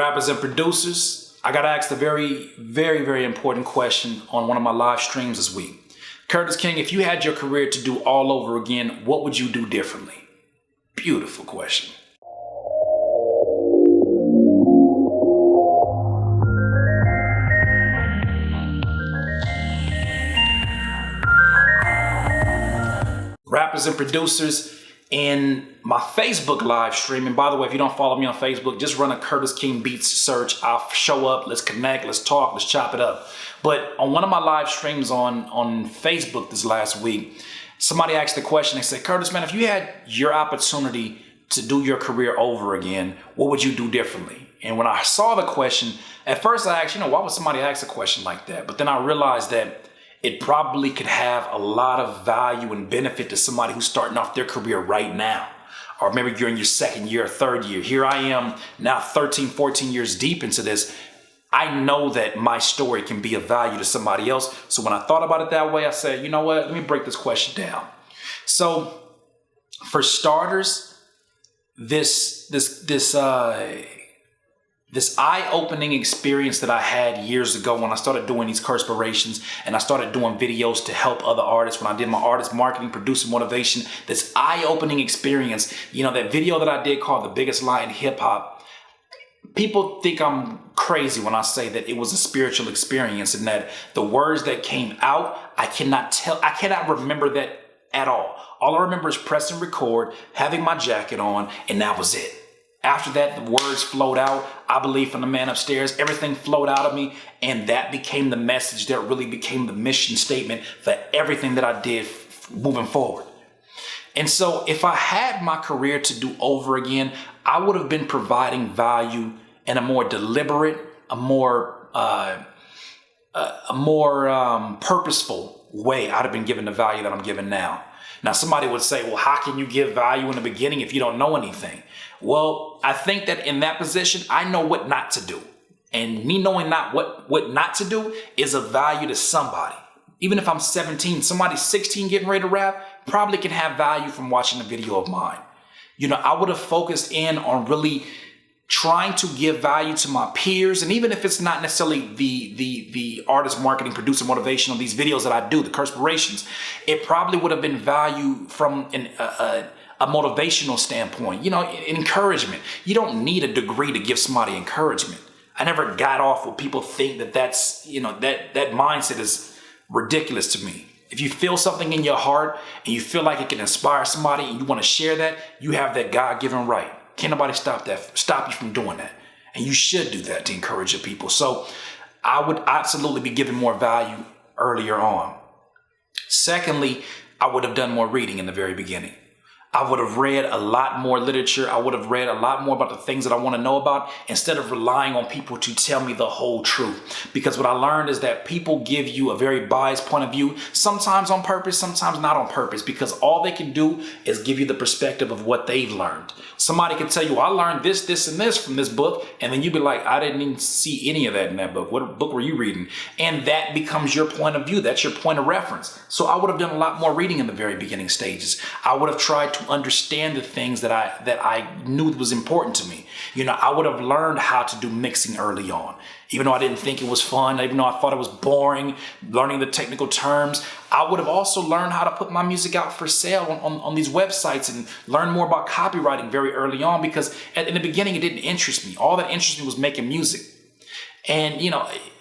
rappers and producers, I got asked a very, very, very important question on one of my live streams this week. Curtis King, if you had your career to do all over again, what would you do differently? Beautiful question. Rappers and producers in my Facebook live stream. And by the way, if you don't follow me on Facebook, just run a Curtis King Beats search. I'll show up. Let's connect. Let's talk. Let's chop it up. But on one of my live streams on Facebook this last week, somebody asked the question. They said, Curtis, man, if you had your opportunity to do your career over again, what would you do differently? And when I saw the question, at first I asked, why would somebody ask a question like that? But then I realized that it probably could have a lot of value and benefit to somebody who's starting off their career right now. Or maybe you're in your second year or third year. Here I am now 13, 14 years deep into this. I know that my story can be of value to somebody else. So when I thought about it that way, I said, you know what? Let me break this question down. So for starters, this eye-opening experience that I had years ago when I started doing these Curtspirations and I started doing videos to help other artists, when I did my artist marketing, producer motivation, this eye-opening experience, that video that I did called The Biggest Lie in Hip Hop, people think I'm crazy when I say that it was a spiritual experience and that the words that came out, I cannot remember that at all. All I remember is pressing record, having my jacket on, and that was it. After that, the words flowed out. I believe from the man upstairs, everything flowed out of me. And that became the message that really became the mission statement for everything that I did moving forward. And so if I had my career to do over again, I would have been providing value in a more deliberate, a more purposeful way. I'd have been given the value that I'm given now. Now, somebody would say, well, how can you give value in the beginning if you don't know anything? Well, I think that in that position, I know what not to do. And me knowing what not to do is of value to somebody. Even if I'm 17, somebody 16 getting ready to rap probably can have value from watching a video of mine. I would have focused in on really trying to give value to my peers. And even if it's not necessarily the artist marketing, producer motivation on these videos that I do, the Curtspirations, it probably would have been value from a motivational standpoint, encouragement. You don't need a degree to give somebody encouragement. I never got off what people think that's, that mindset is ridiculous to me. If you feel something in your heart and you feel like it can inspire somebody and you want to share that, you have that God-given right. Can't nobody stop you from doing that. And you should do that to encourage your people. So I would absolutely be giving more value earlier on. Secondly, I would have done more reading in the very beginning. I would have read a lot more literature. I would have read a lot more about the things that I want to know about instead of relying on people to tell me the whole truth. Because what I learned is that people give you a very biased point of view, sometimes on purpose, sometimes not on purpose, because all they can do is give you the perspective of what they've learned. Somebody can tell you, I learned this, this, and this from this book. And then you'd be like, I didn't even see any of that in that book. What book were you reading? And that becomes your point of view. That's your point of reference. So I would have done a lot more reading in the very beginning stages. I would have tried to understand the things that I knew was important to me. I would have learned how to do mixing early on. Even though I didn't think it was fun, even though I thought it was boring, learning the technical terms, I would have also learned how to put my music out for sale on these websites and learn more about copywriting very early on, because in the beginning, it didn't interest me. All that interested me was making music. And,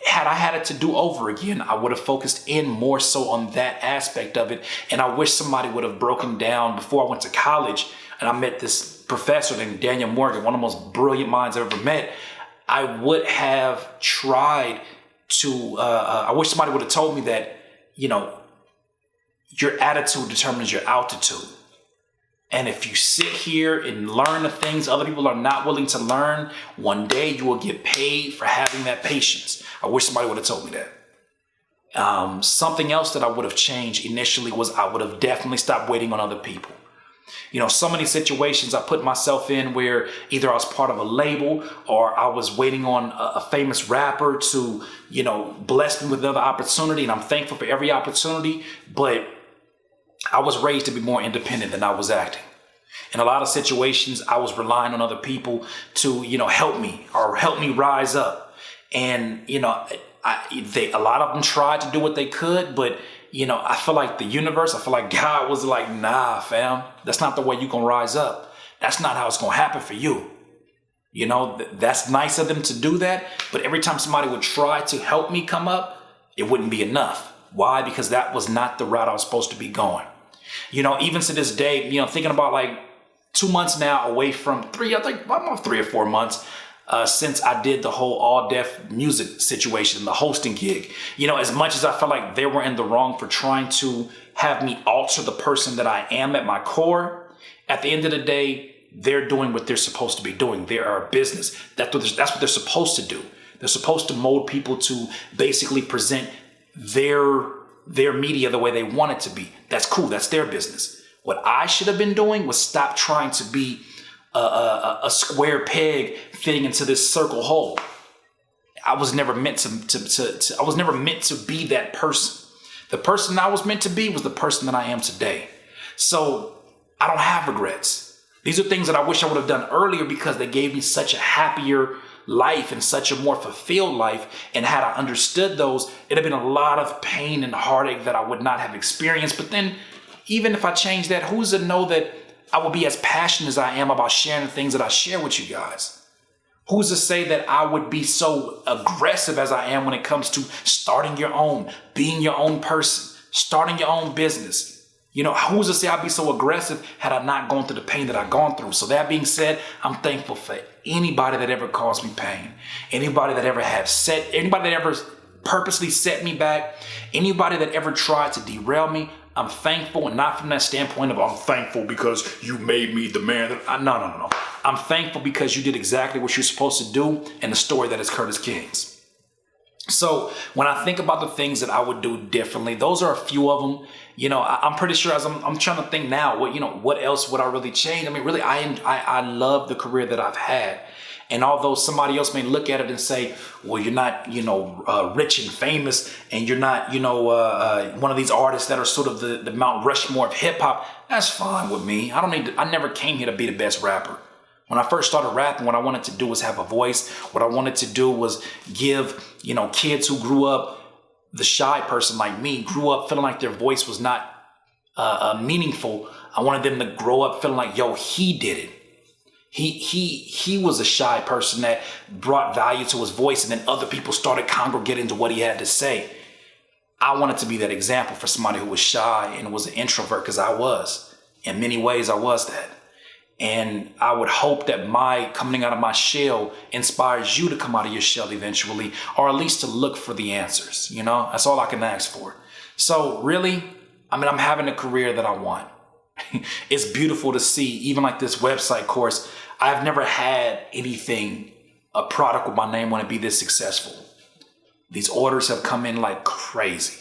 had I had it to do over again, I would have focused in more so on that aspect of it. And I wish somebody would have broken down before I went to college and I met this professor named Daniel Morgan, one of the most brilliant minds I've ever met. I would have tried to, I wish somebody would have told me that, your attitude determines your altitude. And if you sit here and learn the things other people are not willing to learn, one day you will get paid for having that patience. I wish somebody would have told me that. Something else that I would have changed initially was I would have definitely stopped waiting on other people. So many situations I put myself in where either I was part of a label or I was waiting on a famous rapper to, bless me with another opportunity. And I'm thankful for every opportunity, but I was raised to be more independent than I was acting. In a lot of situations, I was relying on other people to, help me or help me rise up. And, a lot of them tried to do what they could, but, I feel like the universe, I feel like God was like, nah, fam, that's not the way you're going to rise up. That's not how it's going to happen for you. That's nice of them to do that. But every time somebody would try to help me come up, it wouldn't be enough. Why? Because that was not the route I was supposed to be going. Even to this day, thinking about like 2 months now away from I'm on 3 or 4 months since I did the whole all deaf music situation, the hosting gig. As much as I felt like they were in the wrong for trying to have me alter the person that I am at my core, at the end of the day, they're doing what they're supposed to be doing. They are a business. That's what they're supposed to do. They're supposed to mold people to basically present their media the way they want it to be. That's cool. That's their business. What I should have been doing was stop trying to be a square peg fitting into this circle hole. I was never meant to I was never meant to be that person. The person I was meant to be was the person that I am today. So I don't have regrets. These are things that I wish I would have done earlier because they gave me such a happier life and such a more fulfilled life. And had I understood those, it'd have been a lot of pain and heartache that I would not have experienced. But then even if I change that, who's to know that I will be as passionate as I am about sharing the things that I share with you guys? Who's to say that I would be so aggressive as I am when it comes to starting your own, being your own person, starting your own business? Who's to say I'd be so aggressive had I not gone through the pain that I've gone through? So that being said, I'm thankful for anybody that ever caused me pain, anybody that ever purposely set me back, anybody that ever tried to derail me. I'm thankful, and not from that standpoint of I'm thankful because you made me the man. No. I'm thankful because you did exactly what you're supposed to do in the story that is Curtis King's. So when I think about the things that I would do differently, those are a few of them. I'm pretty sure as I'm trying to think now, what else would I really change? I mean, really, I love the career that I've had. And although somebody else may look at it and say, well, you're not, rich and famous, and you're not, one of these artists that are sort of the Mount Rushmore of hip hop, that's fine with me. I never came here to be the best rapper. When I first started rapping, what I wanted to do was have a voice. What I wanted to do was give, kids who grew up, the shy person like me, grew up feeling like their voice was not meaningful. I wanted them to grow up feeling like, yo, he did it. He was a shy person that brought value to his voice, and then other people started congregating to what he had to say. I wanted to be that example for somebody who was shy and was an introvert, because I was. In many ways, I was that. And I would hope that my coming out of my shell inspires you to come out of your shell eventually, or at least to look for the answers. That's all I can ask for. So really, I'm having a career that I want. It's beautiful to see, even like this website course. I've never had a product with my name on it be this successful. These orders have come in like crazy.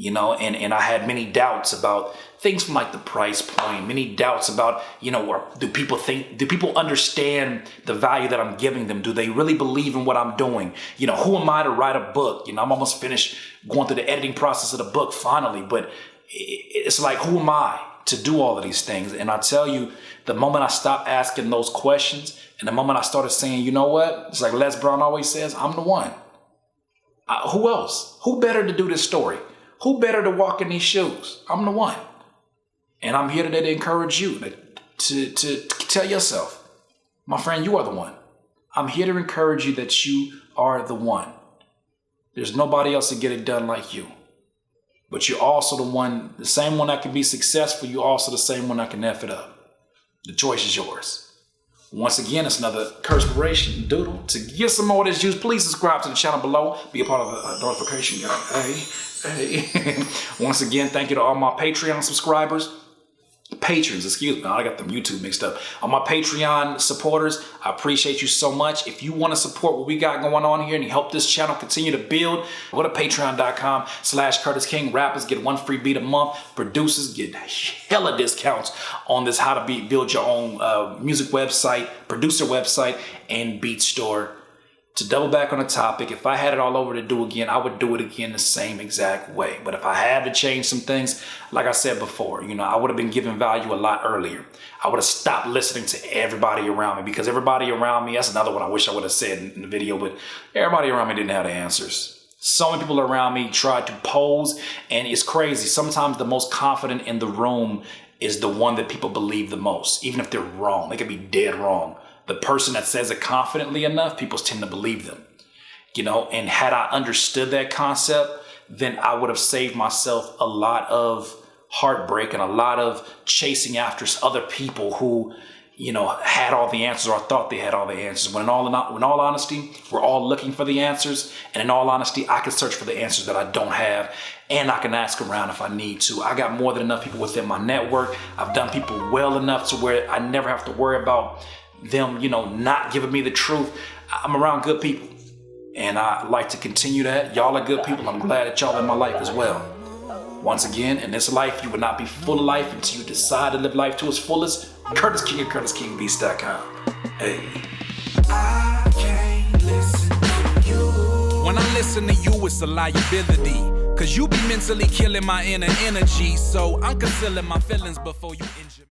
And I had many doubts about things from like the price point, many doubts about, do people understand the value that I'm giving them? Do they really believe in what I'm doing? Who am I to write a book? I'm almost finished going through the editing process of the book finally, but it's like, who am I to do all of these things? And I tell you, the moment I stopped asking those questions and the moment I started saying, you know what? It's like Les Brown always says, I'm the one. Who else? Who better to do this story? Who better to walk in these shoes? I'm the one. And I'm here today to encourage you to tell yourself, my friend, you are the one. I'm here to encourage you that you are the one. There's nobody else to get it done like you. But you're also the same one that can be successful. You're also the same one that can F it up. The choice is yours. Once again, it's another Curtspiration doodle. To get some more of this juice, please subscribe to the channel below. Be a part of the notification, y'all. Hey. Once again, thank you to all my Patreon subscribers. Patrons, excuse me, I got them YouTube mixed up. All my Patreon supporters, I appreciate you so much. If you want to support what we got going on here and help this channel continue to build, go to patreon.com/Curtis King. Rappers get 1 free beat a month. Producers get hella discounts on this how to build your own music website, producer website, and beat store. To double back on the topic, if I had it all over to do again, I would do it again the same exact way. But if I had to change some things, like I said before, I would have been giving value a lot earlier. I would have stopped listening to everybody around me, because everybody around me, that's another one I wish I would have said in the video, but everybody around me didn't have the answers. So many people around me tried to pose, and it's crazy. Sometimes the most confident in the room is the one that people believe the most, even if they're wrong. They could be dead wrong. The person that says it confidently enough, people tend to believe them. And had I understood that concept, then I would have saved myself a lot of heartbreak and a lot of chasing after other people who, had all the answers or thought they had all the answers. When in all honesty, we're all looking for the answers. And in all honesty, I can search for the answers that I don't have. And I can ask around if I need to. I got more than enough people within my network. I've done people well enough to where I never have to worry about them, not giving me the truth. I'm around good people, and I like to continue that. Y'all are good people. I'm glad that y'all in my life as well. Once again, in this life, you will not be full of life until you decide to live life to its fullest. Curtis King at CurtisKingBeats.com. Hey. I can't listen to you. When I listen to you, it's a liability. Cause you be mentally killing my inner energy. So I'm concealing my feelings before you injure me.